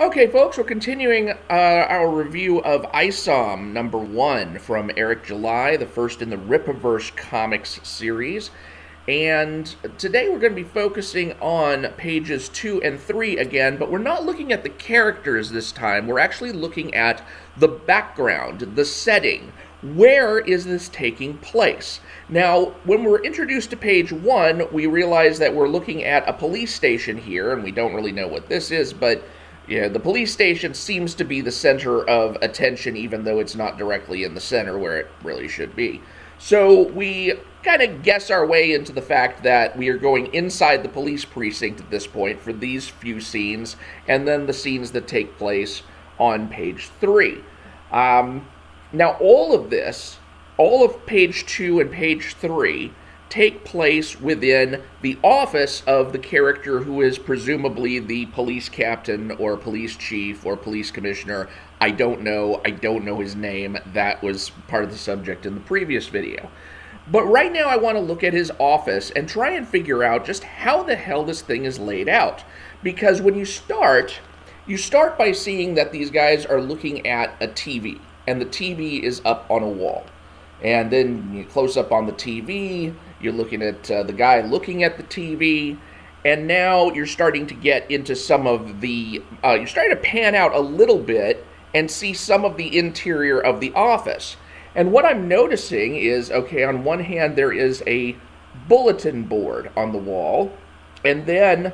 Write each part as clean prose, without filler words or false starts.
Okay, folks, we're continuing our review of ISOM number 1 from Eric July, the first in the Rippaverse comics series. And today we're going to be focusing on pages 2 and 3 again, but we're not looking at the characters this time. We're actually looking at the background, the setting. Where is this taking place? Now, when we're introduced to page 1, we realize that we're looking at a police station here, and we don't really know what this is, but yeah, the police station seems to be the center of attention, even though it's not directly in the center where it really should be. So we kind of guess our way into the fact that we are going inside the police precinct at this point for these few scenes, and then the scenes that take place on page 3. Now, all of this, all of page 2 and page 3, take place within the office of the character who is presumably the police captain or police chief or police commissioner. I don't know his name. That was part of the subject in the previous video. But right now I want to look at his office and try and figure out just how the hell this thing is laid out. Because when you start by seeing that these guys are looking at a TV, and the TV is up on a wall. And then you close up on the TV, you're looking at the guy looking at the TV, and now you're starting to get into some of the, you're starting to pan out a little bit and see some of the interior of the office. And what I'm noticing is, okay, on one hand there is a bulletin board on the wall, and then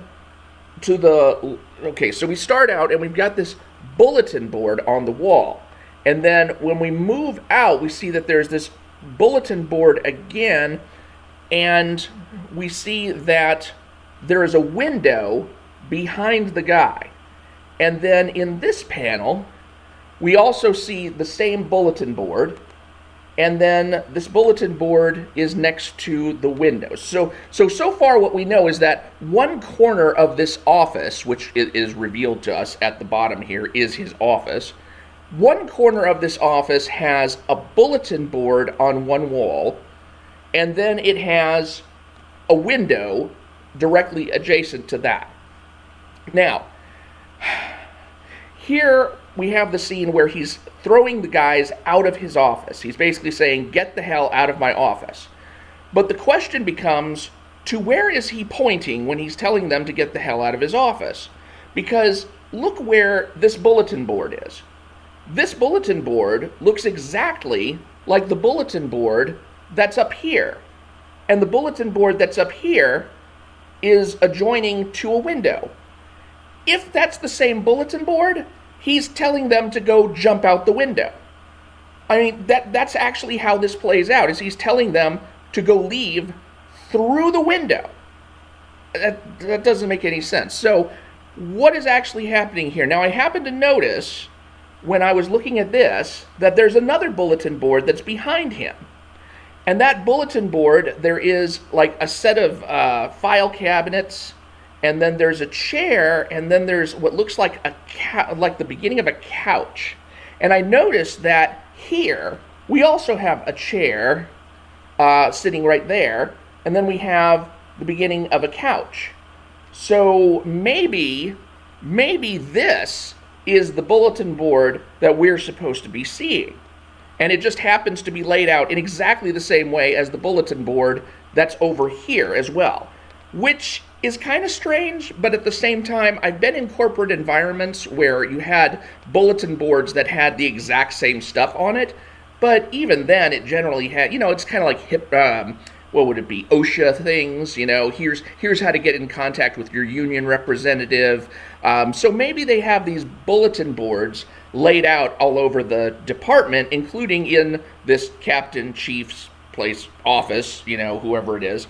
okay, so we start out and we've got this bulletin board on the wall. And then when we move out, we see that there's this bulletin board again, and we see that there is a window behind the guy. And then in this panel, we also see the same bulletin board, and then this bulletin board is next to the windows. So far what we know is that one corner of this office, which is revealed to us at the bottom here, is his office. One corner of this office has a bulletin board on one wall, and then it has a window directly adjacent to that. Now, here we have the scene where he's throwing the guys out of his office. He's basically saying, "Get the hell out of my office." But the question becomes, to where is he pointing when he's telling them to get the hell out of his office? Because look where this bulletin board is. This bulletin board looks exactly like the bulletin board that's up here. And the bulletin board that's up here is adjoining to a window. If that's the same bulletin board, he's telling them to go jump out the window. I mean, that's actually how this plays out, is he's telling them to go leave through the window. That doesn't make any sense. So what is actually happening here? Now, I happen to notice when I was looking at this that there's another bulletin board that's behind him. And that bulletin board, there is like a set of file cabinets, and then there's a chair, and then there's what looks like like the beginning of a couch. And I noticed that here we also have a chair sitting right there, and then we have the beginning of a couch. So maybe this is the bulletin board that we're supposed to be seeing. And it just happens to be laid out in exactly the same way as the bulletin board that's over here as well. Which is kind of strange, but at the same time, I've been in corporate environments where you had bulletin boards that had the exact same stuff on it, but even then it generally had, it's kind of like hip, what would it be, OSHA things, here's how to get in contact with your union representative. So maybe they have these bulletin boards laid out all over the department, including in this captain, chief's place, office, whoever it is.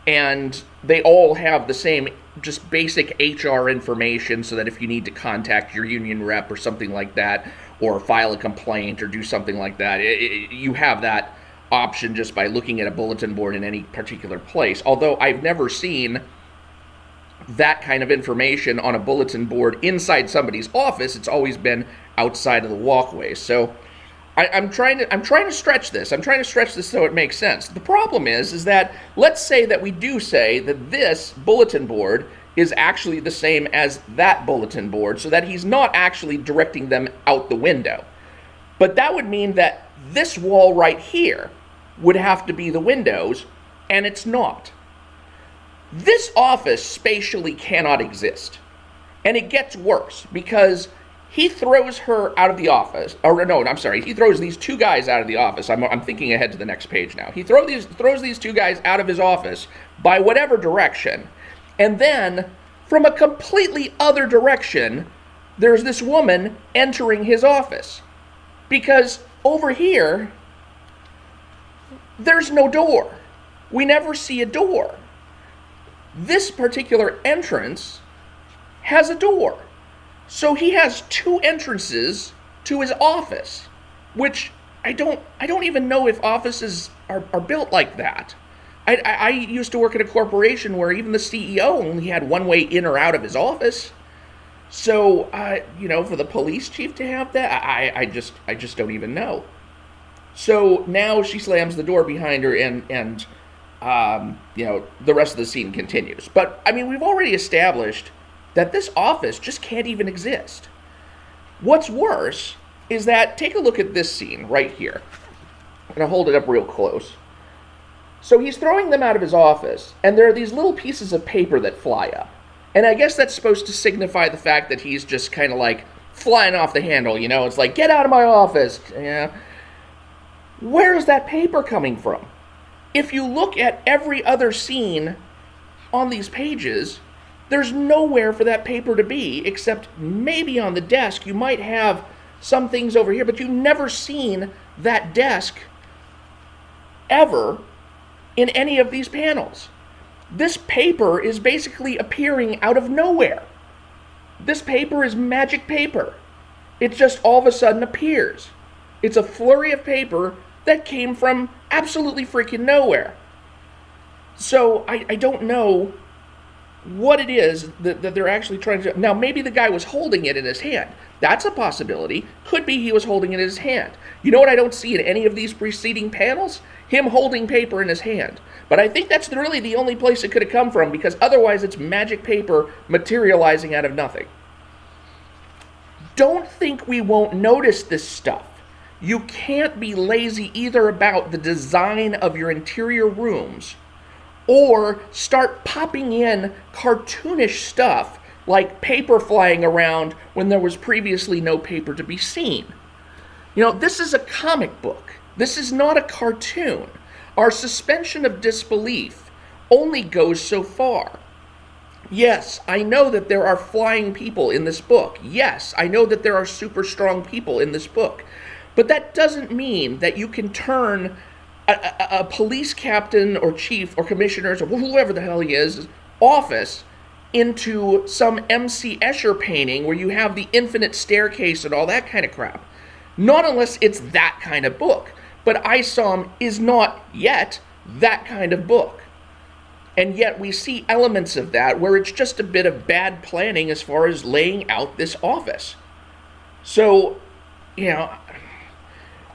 And they all have the same just basic HR information, so that if you need to contact your union rep or something like that, or file a complaint or do something like that, you have that option just by looking at a bulletin board in any particular place. Although I've never seen that kind of information on a bulletin board inside somebody's office. It's always been outside of the walkway. So I'm trying to stretch this. I'm trying to stretch this so it makes sense. The problem is that let's say that we do say that this bulletin board is actually the same as that bulletin board, so that he's not actually directing them out the window. But that would mean that this wall right here would have to be the windows, and it's not. This office spatially cannot exist. And it gets worse, because he throws her out of the office. Or no, I'm sorry. He throws these two guys out of the office. I'm thinking ahead to the next page now. He throws these two guys out of his office by whatever direction. And then, from a completely other direction, there's this woman entering his office. Because over here, there's no door. We never see a door. This particular entrance has a door. So he has two entrances to his office, which I don't even know if offices are built like that. I used to work at a corporation where even the CEO only had one way in or out of his office. So, for the police chief to have that, I just don't even know. So now she slams the door behind her, and the rest of the scene continues. But, I mean, we've already established that this office just can't even exist. What's worse is that, take a look at this scene right here. I'm going to hold it up real close. So he's throwing them out of his office, and there are these little pieces of paper that fly up. And I guess that's supposed to signify the fact that he's just kind of like flying off the handle, It's like, get out of my office. Yeah. Where is that paper coming from? If you look at every other scene on these pages, there's nowhere for that paper to be, except maybe on the desk. You might have some things over here, but you've never seen that desk ever in any of these panels. This paper is basically appearing out of nowhere. This paper is magic paper. It just all of a sudden appears. It's a flurry of paper that came from absolutely freaking nowhere. So I don't know what it is that they're actually trying to do. Now, maybe the guy was holding it in his hand. That's a possibility. Could be he was holding it in his hand. You know what I don't see in any of these preceding panels? Him holding paper in his hand. But I think that's really the only place it could have come from, because otherwise it's magic paper materializing out of nothing. Don't think we won't notice this stuff. You can't be lazy either about the design of your interior rooms, or start popping in cartoonish stuff like paper flying around when there was previously no paper to be seen. This is a comic book. This is not a cartoon. Our suspension of disbelief only goes so far. Yes, I know that there are flying people in this book. Yes, I know that there are super strong people in this book. But that doesn't mean that you can turn a police captain or chief or commissioner's or whoever the hell he is office into some M.C. Escher painting where you have the infinite staircase and all that kind of crap. Not unless it's that kind of book. But ISOM is not yet that kind of book. And yet we see elements of that where it's just a bit of bad planning as far as laying out this office. So,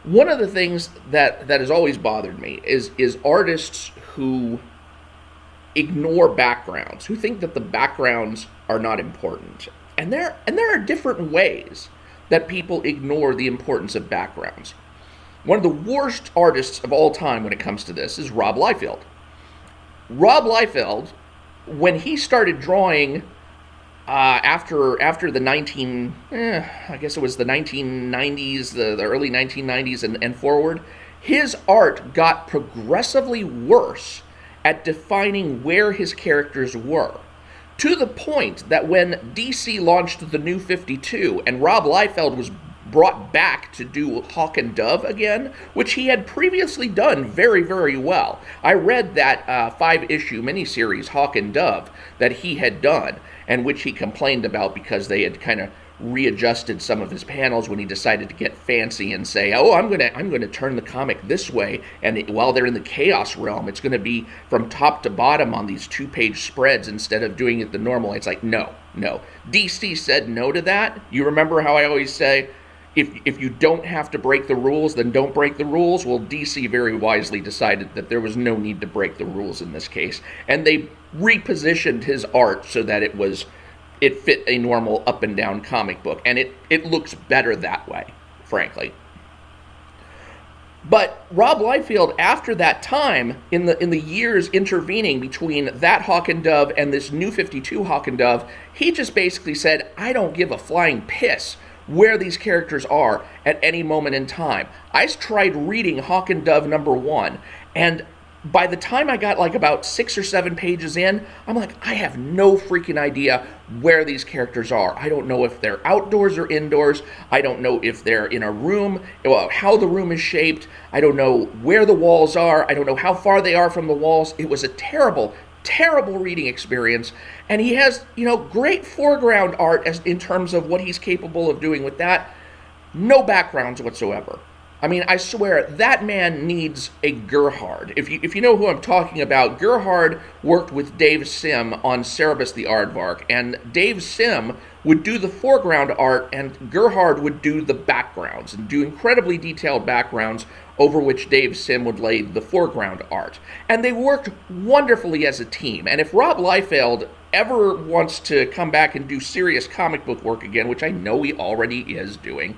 one of the things that has always bothered me is artists who ignore backgrounds, who think that the backgrounds are not important. And there are different ways that people ignore the importance of backgrounds. One of the worst artists of all time when it comes to this is Rob Liefeld. Rob Liefeld, when he started drawing after the 1990s, the early 1990s and forward, his art got progressively worse at defining where his characters were. To the point that when DC launched the New 52 and Rob Liefeld was brought back to do Hawk and Dove again, which he had previously done very, very well. I read that 5-issue miniseries, Hawk and Dove, that he had done, and which he complained about because they had kind of readjusted some of his panels when he decided to get fancy and say, oh, I'm gonna turn the comic this way, and while they're in the Chaos Realm, it's going to be from top to bottom on these 2-page spreads instead of doing it the normal way. It's like, no. DC said no to that. You remember how I always say, if you don't have to break the rules, then don't break the rules. Well, DC very wisely decided that there was no need to break the rules in this case. And they repositioned his art so that it fit a normal up and down comic book, and it looks better that way, frankly. But Rob Liefeld, after that time, in the years intervening between that Hawk and Dove and this New 52 Hawk and Dove, he just basically said, I don't give a flying piss where these characters are at any moment in time. I tried reading Hawk and Dove #1, and by the time I got like about 6 or 7 pages in, I'm like, I have no freaking idea where these characters are. I don't know if they're outdoors or indoors. I don't know if they're in a room, how the room is shaped. I don't know where the walls are. I don't know how far they are from the walls. It was a terrible, terrible reading experience. And he has, great foreground art in terms of what he's capable of doing with that. No backgrounds whatsoever. I mean, I swear, that man needs a Gerhard. If you know who I'm talking about, Gerhard worked with Dave Sim on Cerebus the Aardvark, and Dave Sim would do the foreground art, and Gerhard would do the backgrounds, and do incredibly detailed backgrounds over which Dave Sim would lay the foreground art. And they worked wonderfully as a team, and if Rob Liefeld ever wants to come back and do serious comic book work again, which I know he already is doing,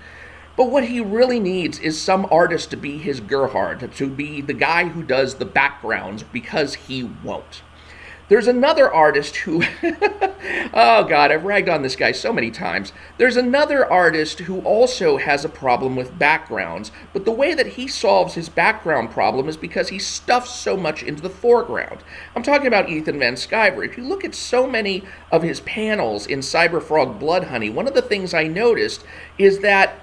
but what he really needs is some artist to be his Gerhard, to be the guy who does the backgrounds, because he won't. There's another artist who, oh God, I've ragged on this guy so many times. There's another artist who also has a problem with backgrounds, but the way that he solves his background problem is because he stuffs so much into the foreground. I'm talking about Ethan Van Sciver. If you look at so many of his panels in Cyberfrog Bloodhoney, one of the things I noticed is that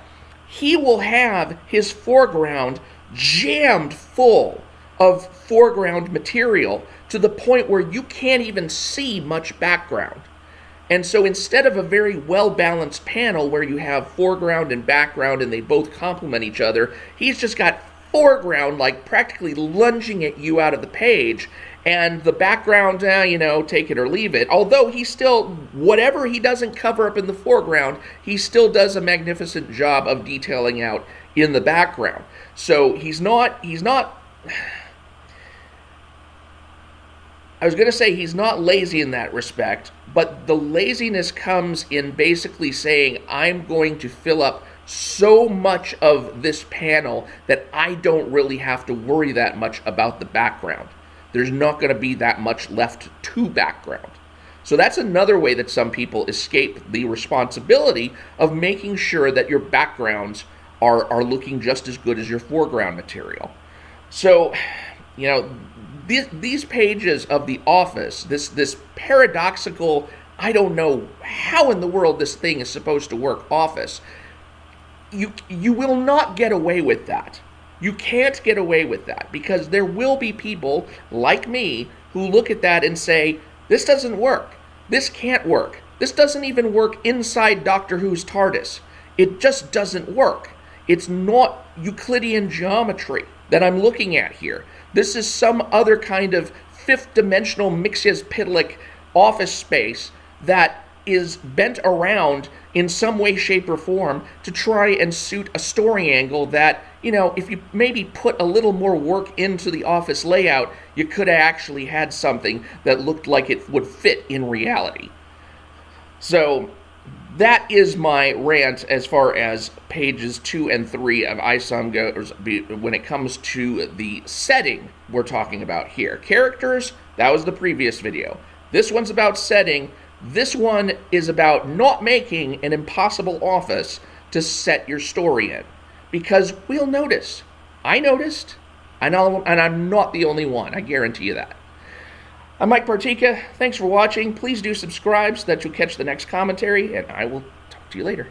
he will have his foreground jammed full of foreground material to the point where you can't even see much background. And so instead of a very well-balanced panel where you have foreground and background and they both complement each other, he's just got foreground like practically lunging at you out of the page, and the background, take it or leave it. Although he still, whatever he doesn't cover up in the foreground, he still does a magnificent job of detailing out in the background. So he's not, I was going to say he's not lazy in that respect, but the laziness comes in basically saying, I'm going to fill up so much of this panel that I don't really have to worry that much about the background. There's not going to be that much left to background. So that's another way that some people escape the responsibility of making sure that your backgrounds are looking just as good as your foreground material. So, these pages of The Office, this paradoxical, I don't know how in the world this thing is supposed to work, Office, you will not get away with that. You can't get away with that, because there will be people like me who look at that and say, this doesn't work. This can't work. This doesn't even work inside Doctor Who's TARDIS. It just doesn't work. It's not Euclidean geometry that I'm looking at here. This is some other kind of fifth-dimensional Mxyzptlk office space that is bent around in some way, shape, or form to try and suit a story angle that, if you maybe put a little more work into the office layout, you could have actually had something that looked like it would fit in reality. So that is my rant as far as pages 2 and 3 of ISOM goes when it comes to the setting we're talking about here. Characters, that was the previous video. This one's about setting. This one is about not making an impossible office to set your story in. Because we'll notice. I noticed, and I'm not the only one. I guarantee you that. I'm Mike Partika. Thanks for watching. Please do subscribe so that you'll catch the next commentary, and I will talk to you later.